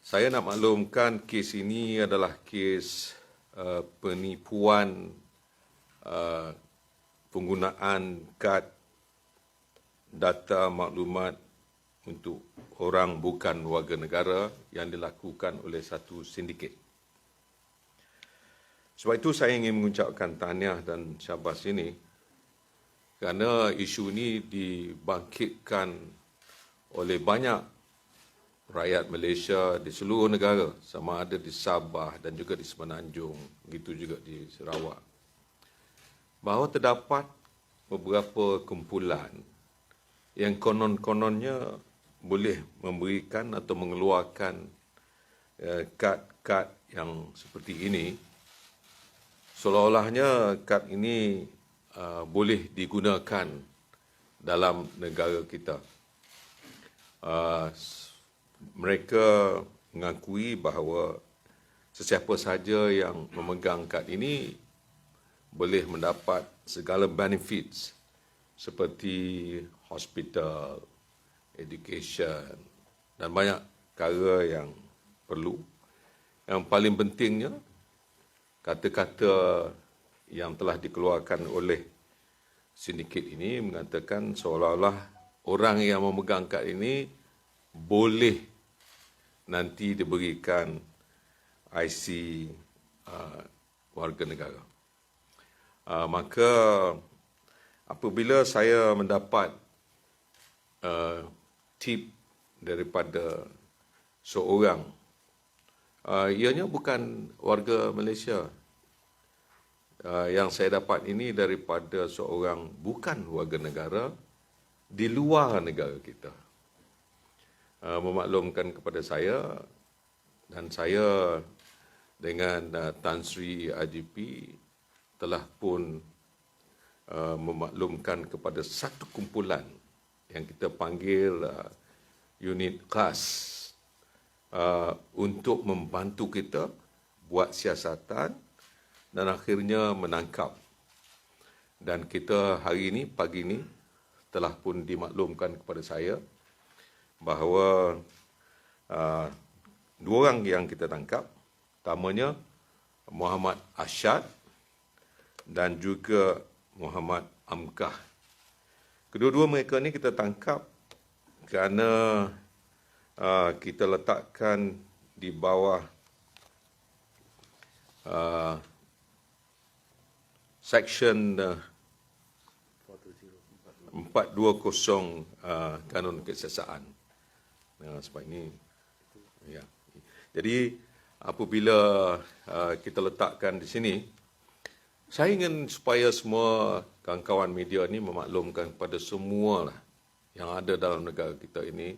Saya nak maklumkan kes ini adalah kes penipuan penggunaan kad data maklumat untuk orang bukan warga negara yang dilakukan oleh satu sindiket. Sebab itu saya ingin mengucapkan tahniah dan syabas ini kerana isu ini dibangkitkan oleh banyak rakyat Malaysia di seluruh negara, sama ada di Sabah dan juga di Semenanjung, begitu juga di Sarawak, bahawa terdapat beberapa kumpulan yang konon-kononnya boleh memberikan atau mengeluarkan kad-kad yang seperti ini, seolah-olahnya kad ini boleh digunakan dalam negara kita. Mereka mengakui bahawa sesiapa sahaja yang memegang kad ini boleh mendapat segala benefits seperti hospital, education dan banyak perkara yang perlu. Yang paling pentingnya, kata-kata yang telah dikeluarkan oleh sindiket ini mengatakan seolah-olah orang yang memegang kad ini boleh nanti diberikan IC warga negara. Maka apabila saya mendapat tip daripada seorang, ianya bukan warga Malaysia, yang saya dapat ini daripada seorang bukan warga negara di luar negara kita, memaklumkan kepada saya, dan saya dengan Tan Sri IGP telah pun memaklumkan kepada satu kumpulan yang kita panggil unit khas untuk membantu kita buat siasatan dan akhirnya menangkap. Dan kita hari ini, pagi ini, telah pun dimaklumkan kepada saya bahawa dua orang yang kita tangkap, utamanya Muhammad Ashad dan juga Muhammad Amkah. Kedua-dua mereka ni kita tangkap kerana kita letakkan di bawah Section 420 Kanun Kesiasaan. Sebab ini, ya. Jadi apabila kita letakkan di sini, saya ingin supaya semua kawan-kawan media ini memaklumkan kepada semua yang ada dalam negara kita ini,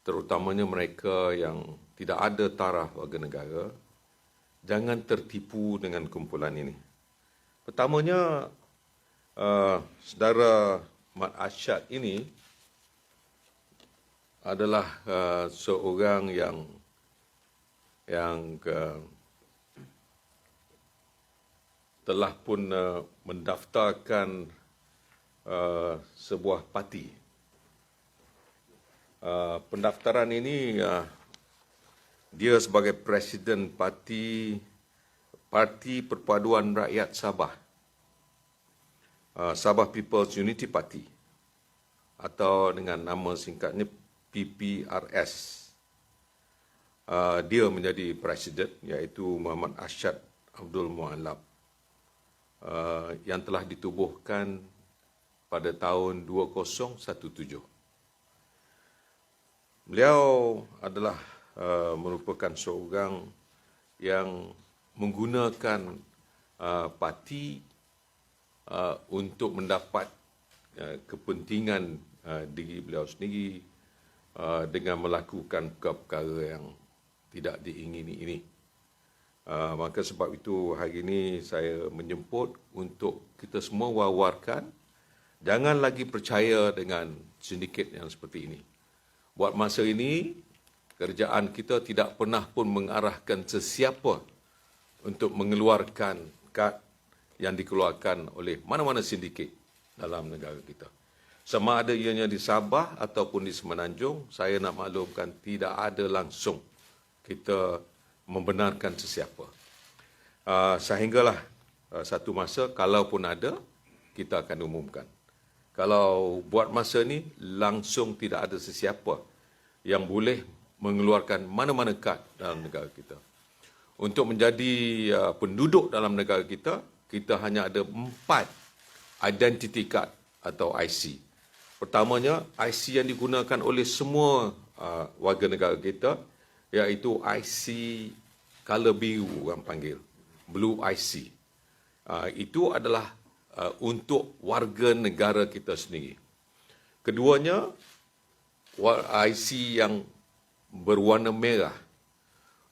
terutamanya mereka yang tidak ada taraf warga negara, jangan tertipu dengan kumpulan ini. Pertamanya, saudara Mat Ashad ini adalah seorang yang telah pun mendaftarkan sebuah parti. Pendaftaran ini dia sebagai Presiden Parti Perpaduan Rakyat Sabah, Sabah People's Unity Party, atau dengan nama singkatnya PPRS. Dia menjadi presiden, iaitu Muhammad Ashad Abdul Muallab, yang telah ditubuhkan pada tahun 2017. Beliau adalah merupakan seorang yang menggunakan parti untuk mendapat kepentingan diri beliau sendiri dengan melakukan perkara-perkara yang tidak diingini ini. Maka sebab itu hari ini saya menjemput untuk kita semua war-warkan, jangan lagi percaya dengan sindiket yang seperti ini. Buat masa ini, kerajaan kita tidak pernah pun mengarahkan sesiapa untuk mengeluarkan kad yang dikeluarkan oleh mana-mana sindiket dalam negara kita. Sama ada ianya di Sabah ataupun di Semenanjung, saya nak maklumkan tidak ada langsung kita membenarkan sesiapa. Sehinggalah satu masa, kalaupun ada, kita akan umumkan. Kalau buat masa ni, langsung tidak ada sesiapa yang boleh mengeluarkan mana-mana kad dalam negara kita. Untuk menjadi penduduk dalam negara kita, kita hanya ada 4 identity card atau IC. Pertamanya, IC yang digunakan oleh semua warga negara kita, iaitu IC color biru orang panggil, Blue IC. Itu adalah untuk warga negara kita sendiri. Keduanya, IC yang berwarna merah.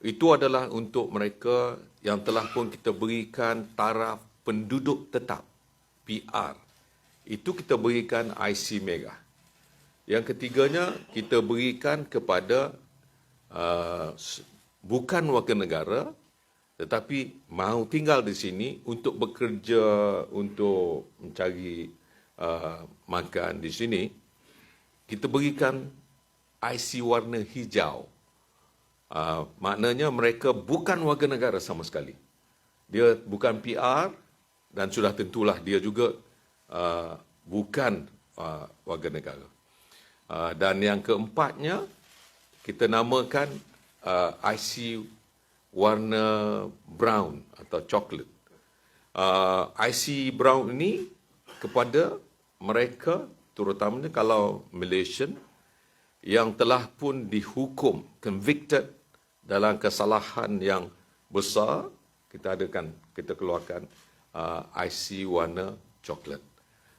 Itu adalah untuk mereka yang telah pun kita berikan taraf penduduk tetap, PR. Itu kita berikan IC merah. Yang ketiganya, kita berikan kepada bukan warga negara, tetapi mahu tinggal di sini untuk bekerja, untuk mencari makan di sini. Kita berikan IC warna hijau. Maknanya mereka bukan warga negara sama sekali. Dia bukan PR dan sudah tentulah dia juga bukan warga negara. Dan yang keempatnya, kita namakan IC warna brown atau coklat. IC brown ini kepada mereka, terutamanya kalau Malaysian, yang telah pun dihukum, convicted dalam kesalahan yang besar, kita keluarkan IC warna coklat.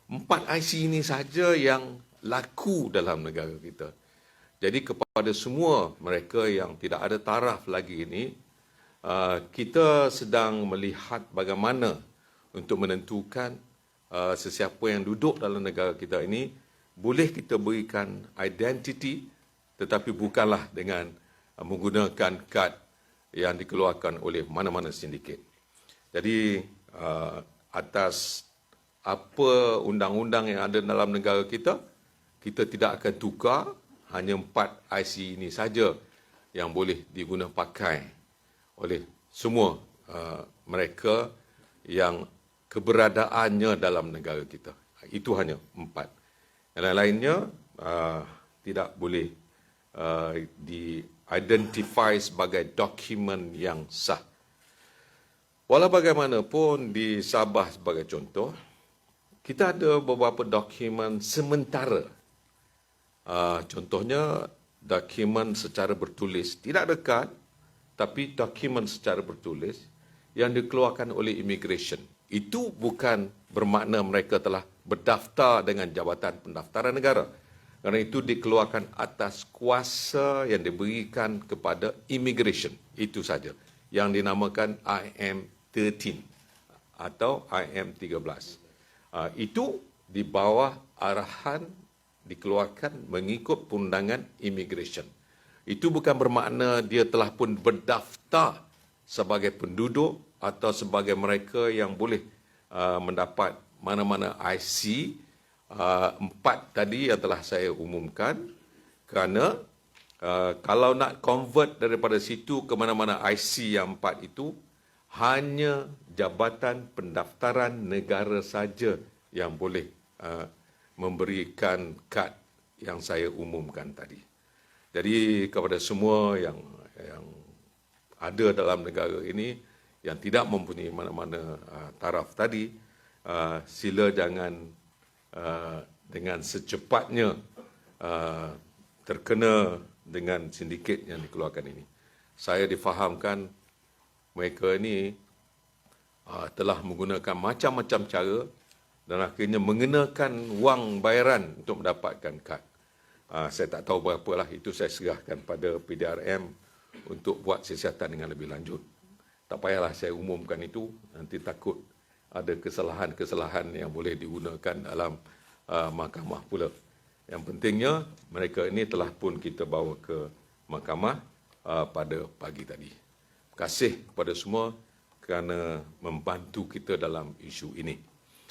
4 IC ini saja yang laku dalam negara kita. Jadi kepada semua mereka yang tidak ada taraf lagi ini, kita sedang melihat bagaimana untuk menentukan sesiapa yang duduk dalam negara kita ini, boleh kita berikan identiti, tetapi bukanlah dengan menggunakan kad yang dikeluarkan oleh mana-mana sindiket. Jadi atas apa undang-undang yang ada dalam negara kita, kita tidak akan tukar, hanya 4 IC ini saja yang boleh diguna pakai oleh semua mereka yang keberadaannya dalam negara kita. Itu hanya 4. Yang lain-lainnya tidak boleh di-identify sebagai dokumen yang sah. Walau bagaimanapun, di Sabah sebagai contoh, kita ada beberapa dokumen sementara. Contohnya, dokumen secara bertulis. Tidak ada kad, tapi dokumen secara bertulis yang dikeluarkan oleh immigration. Itu bukan bermakna mereka telah berdaftar dengan Jabatan Pendaftaran Negara. Kerana itu dikeluarkan atas kuasa yang diberikan kepada immigration. Itu saja. Yang dinamakan IM13 atau IM13. Itu di bawah arahan dikeluarkan mengikut perundangan immigration. Itu bukan bermakna dia telah pun berdaftar sebagai penduduk atau sebagai mereka yang boleh mendapat mana-mana IC 4 tadi yang telah saya umumkan. Kerana kalau nak convert daripada situ ke mana-mana IC yang 4 itu, hanya Jabatan Pendaftaran Negara saja yang boleh memberikan kad yang saya umumkan tadi. Jadi kepada semua yang ada dalam negara ini yang tidak mempunyai mana-mana taraf tadi, sila jangan dengan secepatnya terkena dengan sindiket yang dikeluarkan ini. Saya difahamkan mereka ini telah menggunakan macam-macam cara dan akhirnya mengenakan wang bayaran untuk mendapatkan kad. Saya tak tahu berapalah, itu saya serahkan pada PDRM untuk buat siasatan dengan lebih lanjut. Tak payahlah saya umumkan itu, nanti takut ada kesalahan-kesalahan yang boleh digunakan dalam mahkamah pula. Yang pentingnya, mereka ini telah pun kita bawa ke mahkamah pada pagi tadi. Terima kasih kepada semua kerana membantu kita dalam isu ini.